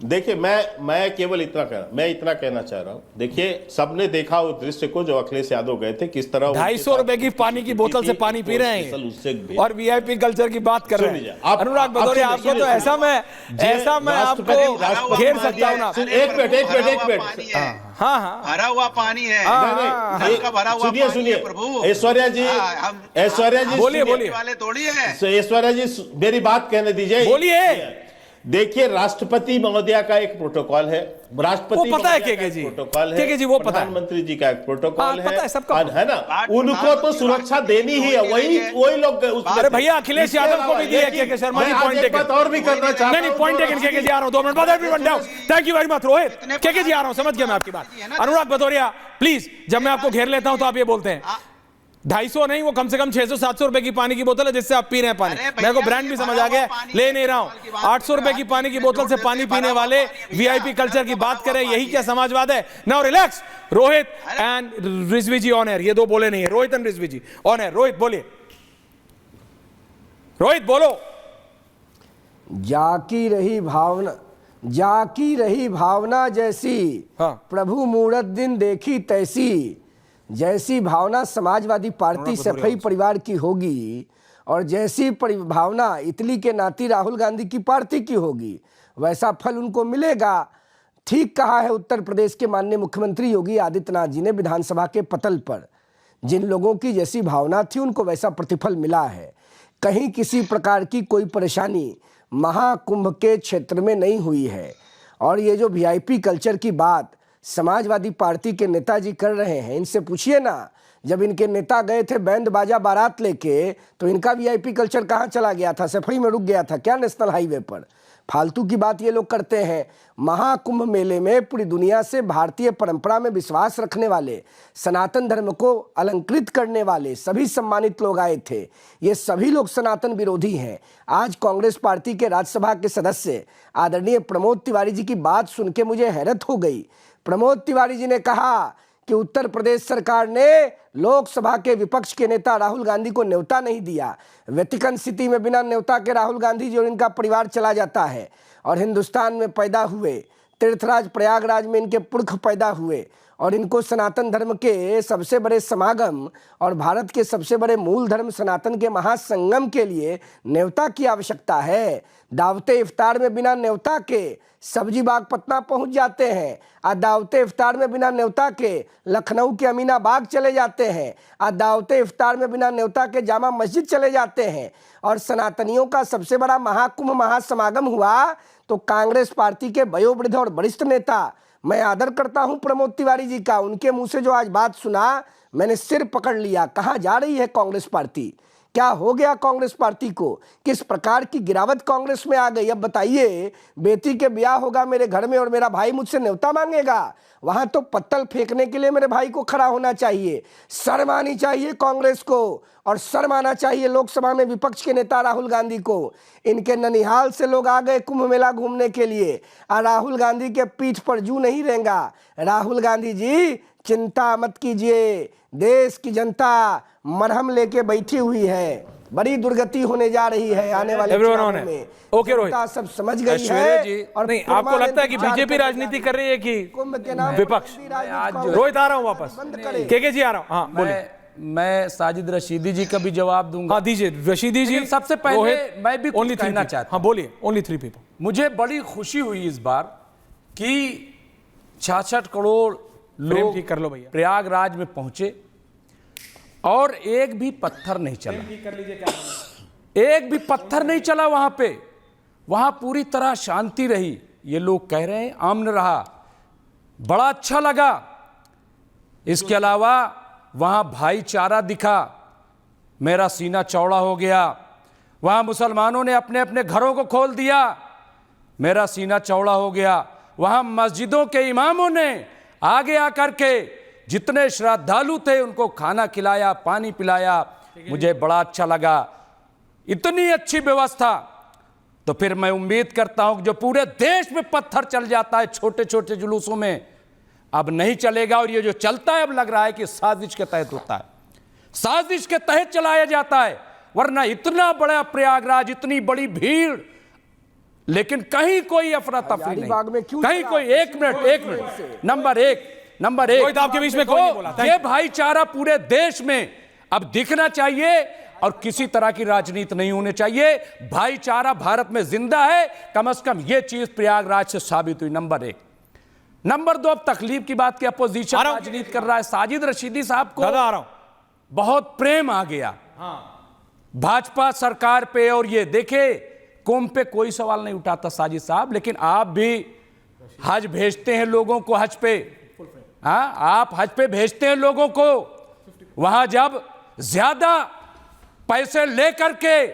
देखिए मैं केवल इतना कहना चाह रहा हूँ। देखिए सबने देखा उस दृश्य को जो अखिलेश यादव गए थे, किस तरह 250 रुपए की पानी की बोतल से पानी पी रहे हैं और वीआईपी कल्चर की बात कर रहे हैं। अनुराग भदौरिया, आपको तो ऐसा मैं आपको घेर सकता हूँ ना। एक मिनट। हाँ, भरा हुआ पानी है। सुनिए ऐश्वर्या जी बोलिए वाले थोड़ी है। ऐश्वर्या जी मेरी बात कहने दीजिए, बोलिए। देखिए राष्ट्रपति महोदया का एक प्रोटोकॉल है, राष्ट्रपति पता है केके जी, प्रोटोकॉल केके जी वो पता है, प्रधानमंत्री जी का एक प्रोटोकॉल पता है सबका, है ना। उनको तो सुरक्षा देनी ही है, वही लोग। अरे भैया अखिलेश यादव को भी दिया KK Sharma ji point taken. और भी करना चाहता नहीं पॉइंट टेकन केके जी, आ रहा हूं 2 मिनट बाद everyone down. Thank you very much Rohit. KK ji आ रहा हूं, समझ गया मैं आपकी बात। अनुराग भदौरिया प्लीज, जब मैं आपको घेर लेता हूं तो आप ये बोलते हैं 250 नहीं, वो कम से कम 600-700 रुपए की पानी की बोतल है जिससे आप पी रहे हैं पानी। मेरे को ब्रांड भी समझ आ गया, ले नहीं रहा हूं। 800 रुपए की पानी की बोतल से पानी पीने वाले वीआईपी कल्चर की बात करें, यही क्या समाजवाद है? Now relax. Rohit and Rizvi ji on air, ये दो बोले नहीं है, Rohit and Rizvi ji on air. Rohit बोलिए, रोहित बोलो। जाकी रही भावना जैसी, प्रभु मूरत दिन देखी तैसी। जैसी भावना समाजवादी पार्टी सफाई परिवार की होगी और जैसी भावना इटली के नाती राहुल गांधी की पार्टी की होगी, वैसा फल उनको मिलेगा। ठीक कहा है उत्तर प्रदेश के माननीय मुख्यमंत्री योगी आदित्यनाथ जी ने विधानसभा के पटल पर। जिन लोगों की जैसी भावना थी उनको वैसा प्रतिफल मिला है। कहीं किसी प्रकार की कोई परेशानी महाकुंभ के क्षेत्र में नहीं हुई है। और ये जो वीआईपी कल्चर की बात समाजवादी पार्टी के नेताजी कर रहे हैं, इनसे पूछिए ना, जब इनके नेता गए थे बैंड बाजा बारात लेके तो इनका वीआईपी कल्चर कहाँ चला गया था? सफाई में रुक गया था क्या नेशनल हाईवे पर? फालतू की बात ये लोग करते हैं। महाकुंभ मेले में पूरी दुनिया से भारतीय परंपरा में विश्वास रखने वाले, सनातन धर्म को अलंकृत करने वाले सभी सम्मानित लोग आए थे। ये सभी लोग सनातन विरोधी हैं। आज कांग्रेस पार्टी के राज्यसभा के सदस्य आदरणीय प्रमोद तिवारी जी की बात सुन के मुझे हैरत हो गई। प्रमोद तिवारी जी ने कहा कि उत्तर प्रदेश सरकार ने लोकसभा के विपक्ष के नेता राहुल गांधी को न्योता नहीं दिया। वेटिकन सिटी में बिना न्योता के राहुल गांधी जी और इनका परिवार चला जाता है और हिंदुस्तान में पैदा हुए, तीर्थराज प्रयागराज में इनके पुरख पैदा हुए और इनको सनातन धर्म के सबसे बड़े समागम और भारत के सबसे बड़े मूल धर्म सनातन के महासंगम के लिए न्योता की आवश्यकता है। दावते इफ्तार में बिना न्योता के सब्जी बाग पटना पहुंच जाते हैं, और दावते इफ्तार में बिना न्योता के लखनऊ के अमीना बाग चले जाते हैं, और दावते इफ्तार में बिना न्योता के जामा मस्जिद चले जाते हैं। और सनातनियों का सबसे बड़ा महाकुंभ महासमागम हुआ तो कांग्रेस पार्टी के वयोवृद्ध और वरिष्ठ नेता, मैं आदर करता हूं प्रमोद तिवारी जी का, उनके मुंह से जो आज बात सुना मैंने सिर पकड़ लिया। कहां जा रही है कांग्रेस पार्टी? क्या हो गया कांग्रेस पार्टी को? किस प्रकार की गिरावट कांग्रेस में आ गई? अब बताइए, बेटी के ब्याह होगा मेरे घर में और मेरा भाई मुझसे न्योता मांगेगा, वहां तो पत्तल फेंकने के लिए मेरे भाई को खड़ा होना चाहिए। शर्म आनी चाहिए कांग्रेस को और शर्म आना चाहिए लोकसभा में विपक्ष के नेता राहुल गांधी को। इनके ननिहाल से लोग आ गए कुंभ मेला घूमने के लिए और राहुल गांधी के पीठ पर जू नहीं रहेगा। राहुल गांधी जी चिंता मत कीजिए, देश की जनता मरहम लेके बैठी हुई है। बड़ी दुर्गति होने जा रही है आने वाले चुनाव में। ओके रोहित, सब समझ गई है। और नहीं, आपको लगता है कि बीजेपी राजनीति कर रही है कि विपक्ष? रोहित आ रहा हूं वापस, केके जी आ रहा हूं। हाँ बोलिए। मैं साजिद रशीदी जी का भी जवाब दूंगा। हाँ दीजिए रशीदी जी। सबसे पहले मैं भी ओनली कहना चाहता हूं। हाँ बोलिए। Only 3 people. मुझे बड़ी खुशी हुई इस बार कि 66 करोड़ लोग कर लो भैया प्रयागराज में पहुंचे और एक भी पत्थर नहीं चला। एक भी पत्थर नहीं चला वहां पे। वहां पूरी तरह शांति रही। ये लोग कह रहे हैं अमन रहा, बड़ा अच्छा लगा। इसके अलावा वहां भाईचारा दिखा, मेरा सीना चौड़ा हो गया। वहां मुसलमानों ने अपने अपने घरों को खोल दिया, मेरा सीना चौड़ा हो गया। वहां मस्जिदों के इमामों ने आगे आकर के जितने श्रद्धालु थे उनको खाना खिलाया, पानी पिलाया, मुझे बड़ा अच्छा लगा। इतनी अच्छी व्यवस्था। तो फिर मैं उम्मीद करता हूं कि जो पूरे देश में पत्थर चल जाता है छोटे छोटे जुलूसों में, अब नहीं चलेगा। और ये जो चलता है अब लग रहा है कि साजिश के तहत होता है, साजिश के तहत चलाया जाता है। वरना इतना बड़ा प्रयागराज, इतनी बड़ी भीड़ लेकिन कहीं कोई अफरा तफरी हजारीबाग में नहीं, क्यों कहीं चला? कोई एक मिनट नंबर एक रोहित, आपके बीच में कोई नहीं बोला। ये भाईचारा पूरे देश में अब दिखना चाहिए और किसी तरह की राजनीति नहीं होनी चाहिए। भाईचारा भारत में जिंदा है, कम से कम ये चीज प्रयागराज से साबित हुई। नंबर एक। नंबर दो, अब तकलीफ की बात की अपोजिशन राजनीति कर रहा है। साजिद रशीदी साहब को आ रहा हूं, बहुत प्रेम आ गया भाजपा सरकार पे, और ये देखे कुंभ पे कोई सवाल नहीं उठाता साजिद साहब, लेकिन आप भी हज भेजते हैं लोगों को हज पे। हाँ, आप हज पे भेजते हैं लोगों को, वहां जब ज्यादा पैसे लेकर के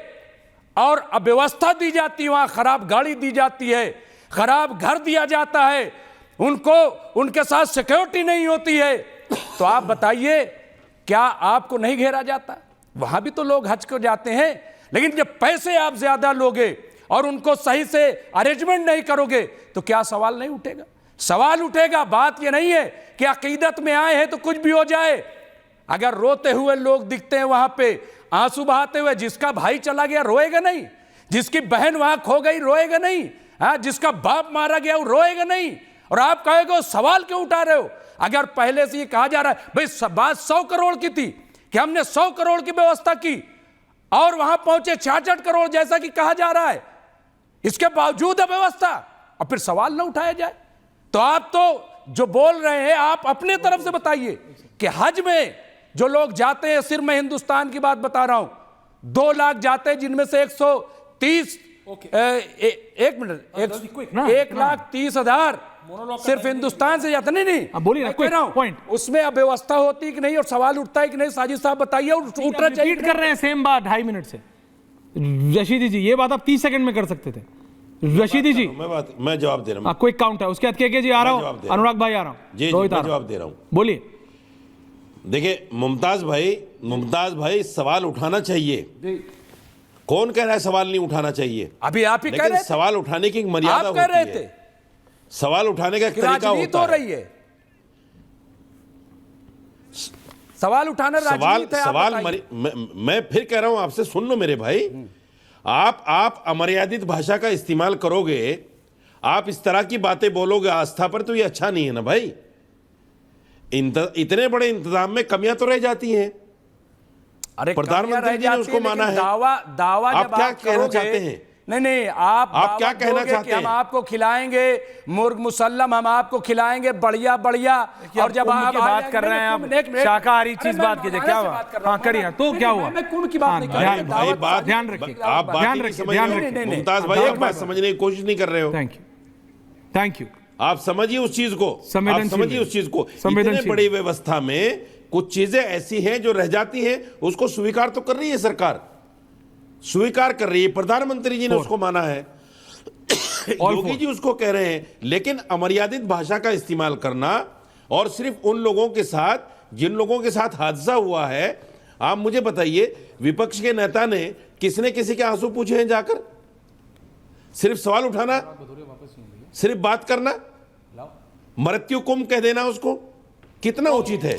और अव्यवस्था दी जाती है, वहां खराब गाड़ी दी जाती है, खराब घर दिया जाता है, उनको उनके साथ सिक्योरिटी नहीं होती है, तो आप बताइए क्या आपको नहीं घेरा जाता? वहां भी तो लोग हज को जाते हैं, लेकिन जब पैसे आप ज्यादा लोगे और उनको सही से अरेंजमेंट नहीं करोगे तो क्या सवाल नहीं उठेगा? सवाल उठेगा। बात यह नहीं है कि अकीदत में आए हैं तो कुछ भी हो जाए। अगर रोते हुए लोग दिखते हैं वहां पे, आंसू बहाते हुए, जिसका भाई चला गया रोएगा नहीं? जिसकी बहन वहां खो गई रोएगा नहीं? हाँ, जिसका बाप मारा गया वो रोएगा नहीं? और आप कहोगे सवाल क्यों उठा रहे हो? अगर पहले से ये कहा जा रहा है भाई बात 100 करोड़ की थी कि हमने 100 करोड़ की व्यवस्था की और वहां पहुंचे 66 करोड़ जैसा कि कहा जा रहा है, इसके बावजूद व्यवस्था, और फिर सवाल ना उठाया जाए। तो आप तो जो बोल रहे हैं आप अपने तरफ से बताइए कि हज में जो लोग जाते हैं, सिर्फ मैं हिंदुस्तान की बात बता रहा हूं, 2 लाख जाते हैं, जिनमें से 130 एक मिनट 1,30,000 सिर्फ हिंदुस्तान से जाता। नहीं बोलिए ना, कोई पॉइंट उसमें अव्यवस्था होती कि नहीं और सवाल उठता है कि नहीं? साजिद साहब बताइए। और उठना चाहिए। रिपीट कर रहे हैं सेम बात 2.5 मिनट से। रशीदी जी, ये बात आप 30 सेकंड में कर सकते थे। रशीदी जी, मैं जवाब दे रहा हूँ। क्विक काउंट है, उसके बाद के जी आ रहा हूँ, अनुराग भाई आ रहा हूँ, जी रोहित मैं जवाब दे रहा हूँ। बोलिए। देखिए मुमताज भाई सवाल उठाना चाहिए। कौन कह रहा है सवाल नहीं उठाना चाहिए? अभी आप ही कह लेकिन रहे थे, सवाल उठाने की एक मर्यादा आप कह रहे होती थे, है। सवाल उठाने का एक कि तरीका राजनीति होता हो है। रही है। सवाल उठाना राजनीति है। सवाल मैं फिर कह रहा हूं आपसे, सुन लो मेरे भाई, आप अमर्यादित भाषा का इस्तेमाल करोगे, आप इस तरह की बातें बोलोगे आस्था पर, तो ये अच्छा नहीं है ना भाई। इतने बड़े इंतजाम में कमियां तो रह जाती हैं। अरे प्रधानमंत्री जी ने उसको माना है। दावा आप जब क्या आप कहना चाहते हैं? नहीं, आप क्या कहना चाहते हैं? हम आपको खिलाएंगे मुर्ग मुसल्लम, हम आपको खिलाएंगे बढ़िया। और जब आप बात कर रहे हैं, आप शाकाहारी चीज बात कीजिए, क्या हुआ? हाँ करिए, तो क्या हुआ? मैं कुंभ की बात नहीं कर रहा। ध्यान रखिए, आप ध्यान रखिए। मुमताज भाई एक बात समझने की कोशिश नहीं कर रहे हो। Thank you. आप समझिए उस चीज को, समझिए उस चीज को। इतने बड़ी व्यवस्था में कुछ चीजें ऐसी हैं जो रह जाती हैं, उसको स्वीकार तो कर रही है सरकार, स्वीकार कर रही है। प्रधानमंत्री जी ने उसको माना है, योगी जी उसको कह रहे हैं। लेकिन अमर्यादित भाषा का इस्तेमाल करना, और सिर्फ उन लोगों के साथ जिन लोगों के साथ हादसा हुआ है, आप मुझे बताइए विपक्ष के नेता ने किसने किसी के आंसू पूछे हैं जाकर? सिर्फ सवाल उठाना, सिर्फ बात करना, मृत्यु कुंभ कह देना उसको कितना उचित है?